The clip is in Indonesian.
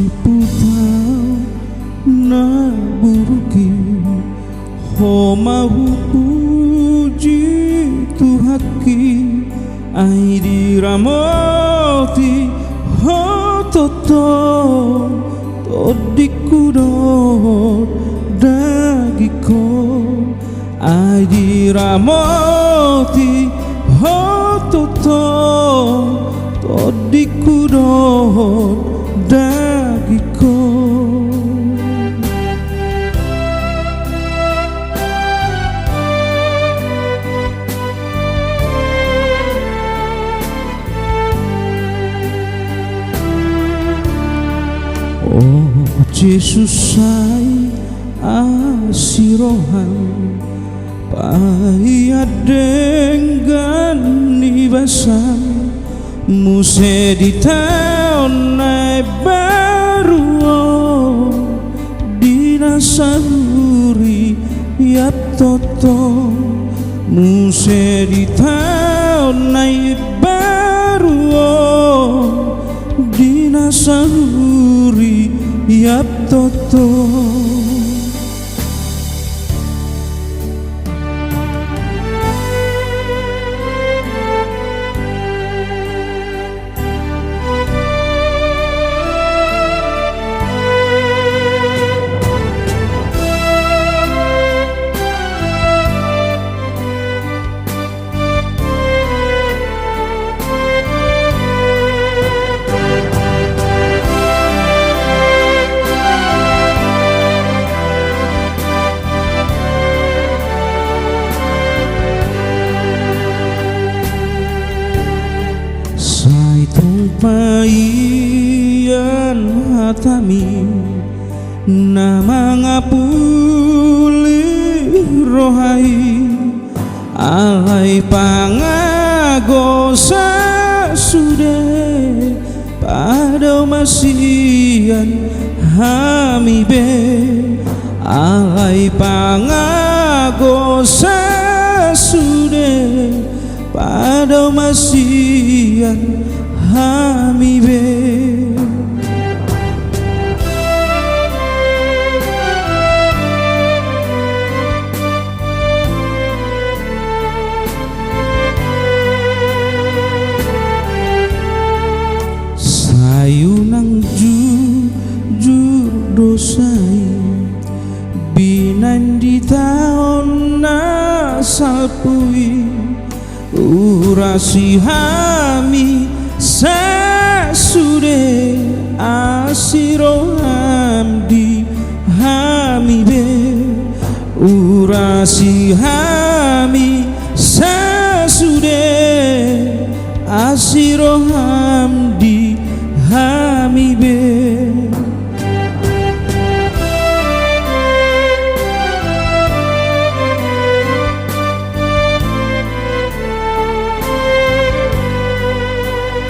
Musaputau na buruki homa puji tuhaki aidi ramoti hototo todikudor dagiko aidi ramoti hototo todikudor dagiko. Oh Yesus sai asirohan pahia dengan nibasan muse di tahun naik baru dinasahuri yap toto muse di tahun naik baru dinasahuri yap toto. Paian hatami nama ngapuli rohai alai pangagosa sude pada masian hamibe alai pangagosa sude pada masian hamibe. Sayunang jujur dosai binan di tahun nasalpui urasi hami sasude asiro hamdi hamibe urasi hami sasude asiro hamdi hamibe.